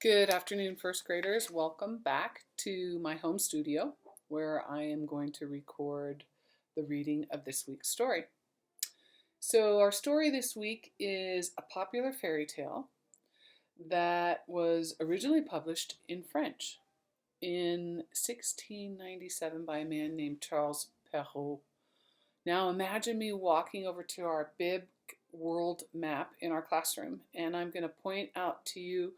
Good afternoon, first graders. Welcome back to my home studio where I am going to record the reading of this week's story. So, our story this week is a popular fairy tale that was originally published in French in 1697 by a man named Charles Perrault. Now, imagine me walking over to our big world map in our classroom, and I'm going to point out to you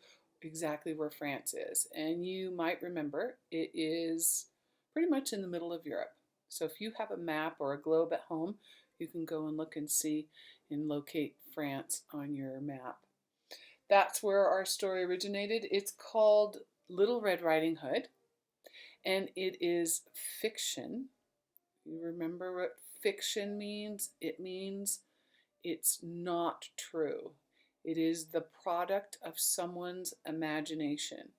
exactly where France is. And you might remember it is pretty much in the middle of Europe. So if you have a map or a globe at home, you can go and look and see and locate France on your map. That's where our story originated. It's called Little Red Riding Hood, and it is fiction. You remember what fiction means? It means it's not true. It is the product of someone's imagination.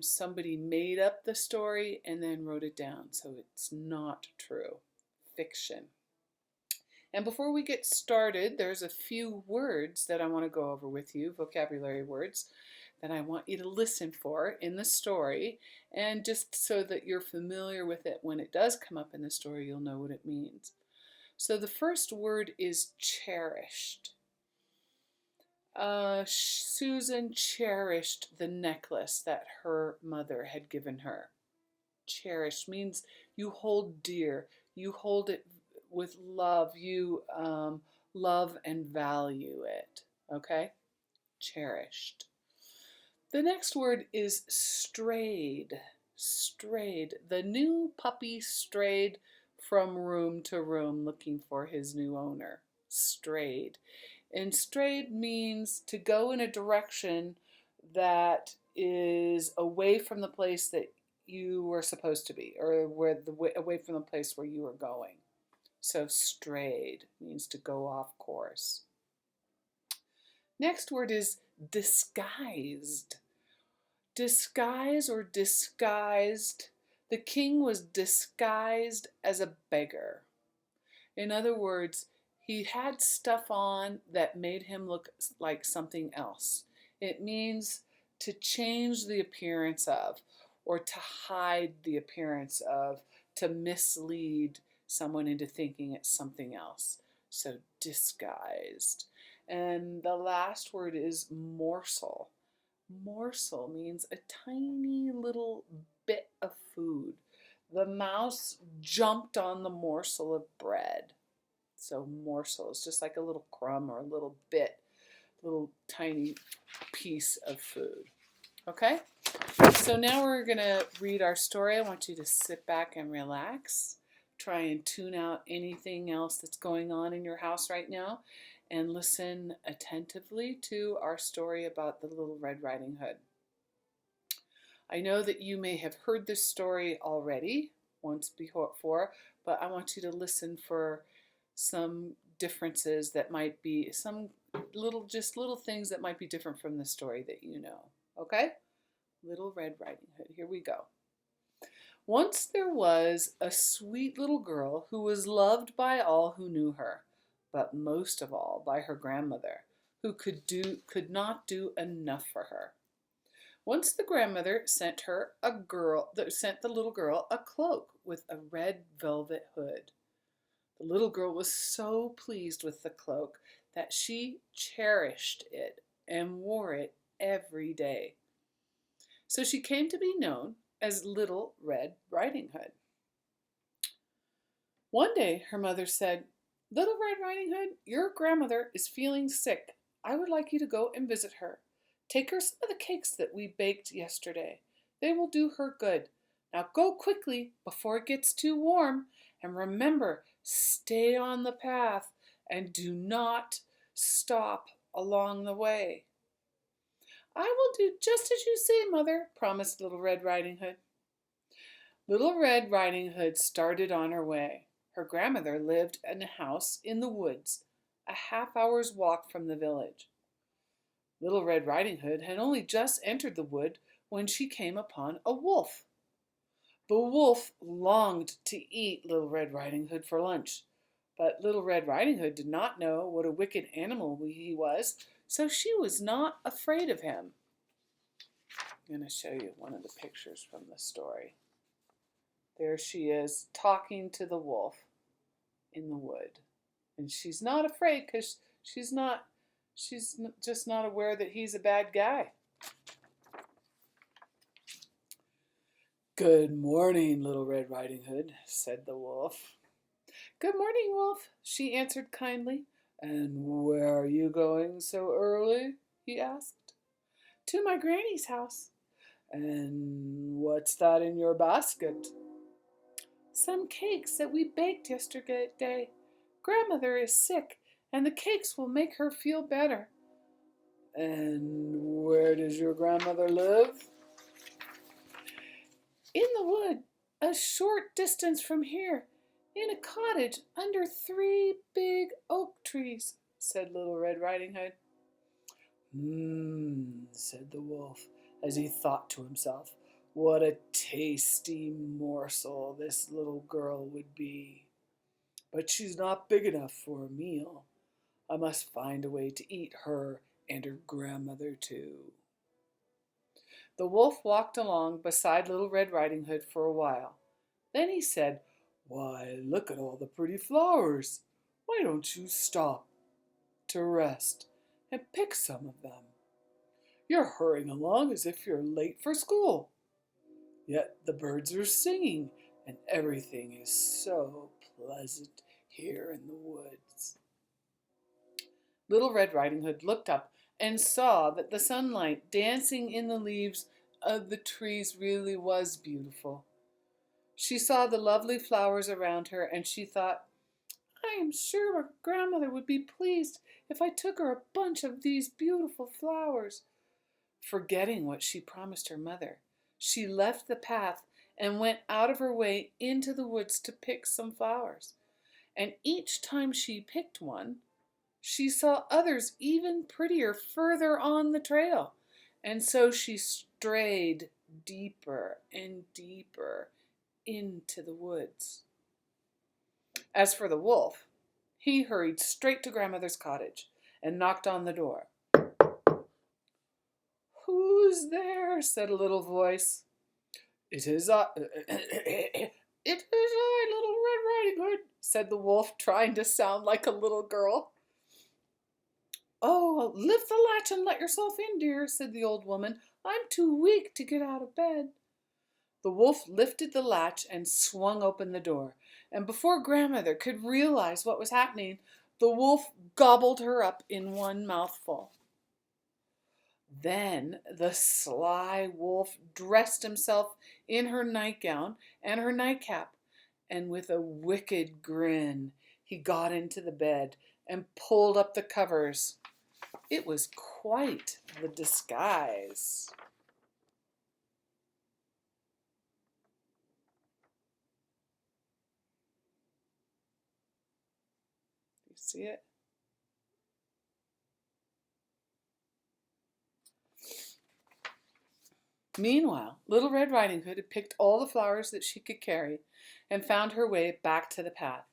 Somebody made up the story and then wrote it down, so it's not true. Fiction. And before we get started, there's a few words that I want to go over with you, vocabulary words, that I want you to listen for in the story. And just so that you're familiar with it when it does come up in the story, you'll know what it means. So the first word is cherished. Susan cherished the necklace that her mother had given her. Cherished means you hold dear, you hold it with love, you love and value it. Okay? Cherished. The next word is strayed. Strayed. The new puppy strayed from room to room looking for his new owner. Strayed. And strayed means to go in a direction that is away from the place that you were supposed to be, or away from the place where you were going. So strayed means to go off course. Next word is disguised. Disguise or disguised. The king was disguised as a beggar. In other words, he had stuff on that made him look like something else. It means to change the appearance of, or to hide the appearance of, to mislead someone into thinking it's something else. So disguised. And the last word is morsel. Morsel means a tiny little bit of food. The mouse jumped on the morsel of bread. So morsel is just like a little crumb or a little bit, little tiny piece of food. Okay? So now we're going to read our story. I want you to sit back and relax. Try and tune out anything else that's going on in your house right now and listen attentively to our story about the Little Red Riding Hood. I know that you may have heard this story already once before, but I want you to listen for some differences that might be some little things that might be different from the story that you know. Okay? Little Red Riding Hood. Here we go. Once there was a sweet little girl who was loved by all who knew her, but most of all by her grandmother, who could not do enough for her. Once the grandmother sent the little girl a cloak with a red velvet hood. The little girl was so pleased with the cloak that she cherished it and wore it every day. So she came to be known as Little Red Riding Hood. One day her mother said, "Little Red Riding Hood, your grandmother is feeling sick. I would like you to go and visit her. Take her some of the cakes that we baked yesterday. They will do her good. Now go quickly before it gets too warm, and remember, stay on the path and do not stop along the way." "I will do just as you say, Mother," promised Little Red Riding Hood. Little Red Riding Hood started on her way. Her grandmother lived in a house in the woods, a half-hour's walk from the village. Little Red Riding Hood had only just entered the wood when she came upon a wolf. The wolf longed to eat Little Red Riding Hood for lunch, but Little Red Riding Hood did not know what a wicked animal he was, so she was not afraid of him. I'm going to show you one of the pictures from the story. There she is talking to the wolf in the wood. And she's not afraid because she's just not aware that he's a bad guy. "Good morning, Little Red Riding Hood," said the wolf. "Good morning, Wolf," she answered kindly. "And where are you going so early?" he asked. "To my granny's house." "And what's that in your basket?" "Some cakes that we baked yesterday. Grandmother is sick, and the cakes will make her feel better." "And where does your grandmother live?" "In the wood, a short distance from here, in a cottage under 3 big oak trees," said Little Red Riding Hood. Said the wolf, as he thought to himself, "What a tasty morsel this little girl would be. But she's not big enough for a meal. I must find a way to eat her and her grandmother too." The wolf walked along beside Little Red Riding Hood for a while. Then he said, "Why, look at all the pretty flowers. Why don't you stop to rest and pick some of them? You're hurrying along as if you're late for school. Yet the birds are singing, and everything is so pleasant here in the woods." Little Red Riding Hood looked up and saw that the sunlight dancing in the leaves of the trees really was beautiful. She saw the lovely flowers around her, and she thought, "I am sure her grandmother would be pleased if I took her a bunch of these beautiful flowers." Forgetting what she promised her mother, she left the path and went out of her way into the woods to pick some flowers. And each time she picked one, she saw others even prettier further on the trail. And so she strayed deeper and deeper into the woods. As for the wolf, he hurried straight to Grandmother's cottage and knocked on the door. "Who's there?" said a little voice. "It is I, Little Red Riding Hood," said the wolf, trying to sound like a little girl. "Oh, lift the latch and let yourself in, dear," said the old woman. "I'm too weak to get out of bed." The wolf lifted the latch and swung open the door, and before Grandmother could realize what was happening, the wolf gobbled her up in one mouthful. Then the sly wolf dressed himself in her nightgown and her nightcap, and with a wicked grin he got into the bed and pulled up the covers. It was quite the disguise. You see it? Meanwhile, Little Red Riding Hood had picked all the flowers that she could carry and found her way back to the path.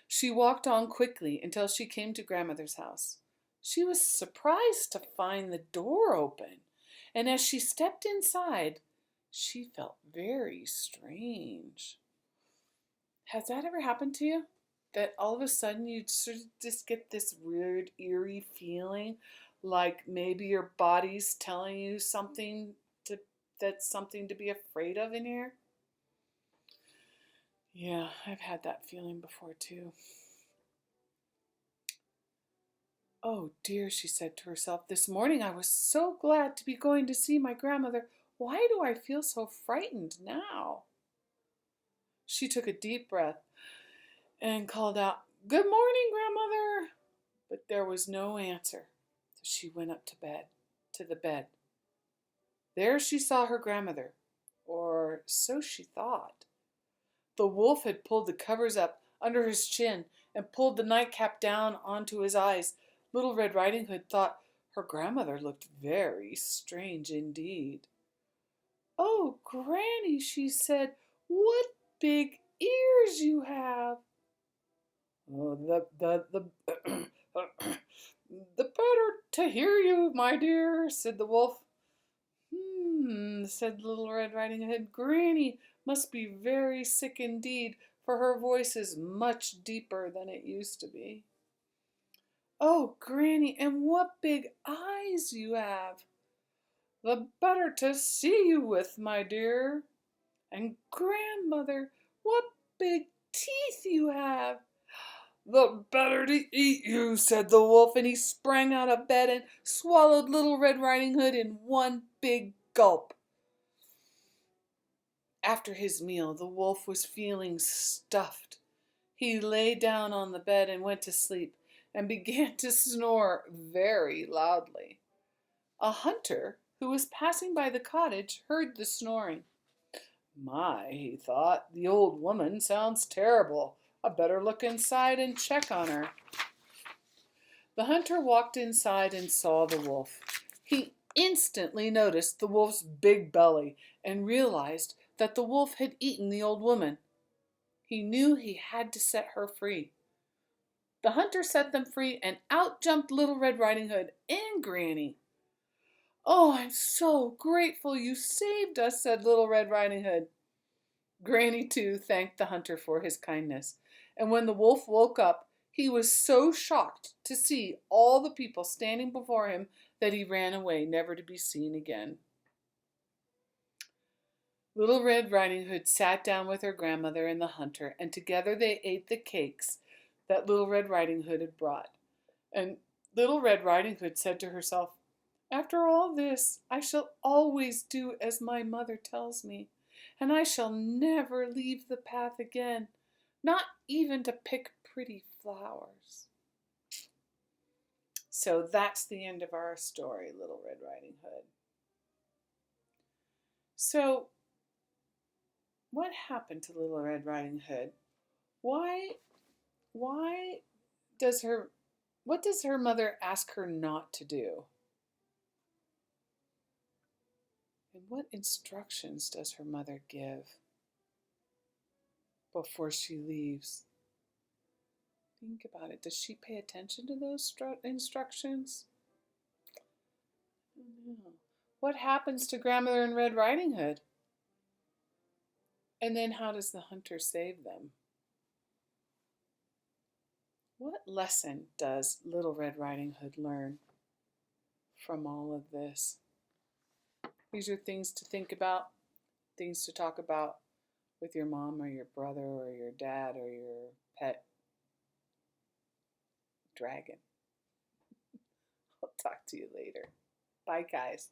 She walked on quickly until she came to Grandmother's house. She was surprised to find the door open, and as she stepped inside, she felt very strange. Has that ever happened to you? That all of a sudden you sort of just get this weird, eerie feeling like maybe your body's telling you that's something to be afraid of in here? Yeah, I've had that feeling before too. "Oh dear," she said to herself, "this morning I was so glad to be going to see my grandmother. Why do I feel so frightened now?" She took a deep breath and called out, "Good morning, Grandmother." But there was no answer. So she went up to the bed. There she saw her grandmother, or so she thought. The wolf had pulled the covers up under his chin and pulled the nightcap down onto his eyes. Little Red Riding Hood thought her grandmother looked very strange indeed. "Oh, Granny," she said, "what big ears you have." "Oh, the the better to hear you, my dear," said the wolf. said Little Red Riding Hood. Granny must be very sick indeed, for her voice is much deeper than it used to be. Oh, Granny, and what big eyes you have! The better to see you with, my dear. And Grandmother, what big teeth you have! The better to eat you, said the wolf, and he sprang out of bed and swallowed Little Red Riding Hood in one big gulp. After his meal, the wolf was feeling stuffed. He lay down on the bed and went to sleep and began to snore very loudly. A hunter who was passing by the cottage heard the snoring. My, he thought, the old woman sounds terrible. I better look inside and check on her. The hunter walked inside and saw the wolf. He instantly noticed the wolf's big belly and realized that the wolf had eaten the old woman. He knew he had to set her free. The hunter set them free, and out jumped Little Red Riding Hood and Granny. Oh, I'm so grateful you saved us, said Little Red Riding Hood. Granny, too, thanked the hunter for his kindness, and when the wolf woke up, he was so shocked to see all the people standing before him that he ran away, never to be seen again. Little Red Riding Hood sat down with her grandmother and the hunter, and together they ate the cakes that Little Red Riding Hood had brought. And Little Red Riding Hood said to herself, after all this, I shall always do as my mother tells me, and I shall never leave the path again, not even to pick pretty flowers. So that's the end of our story, Little Red Riding Hood. So what happened to Little Red Riding Hood? What does her mother ask her not to do? And what instructions does her mother give before she leaves? Think about it. Does she pay attention to those instructions? I don't know. What happens to Grandmother and Red Riding Hood? And then how does the hunter save them? What lesson does Little Red Riding Hood learn from all of this? These are things to think about, things to talk about with your mom or your brother or your dad or your pet dragon. I'll talk to you later. Bye, guys.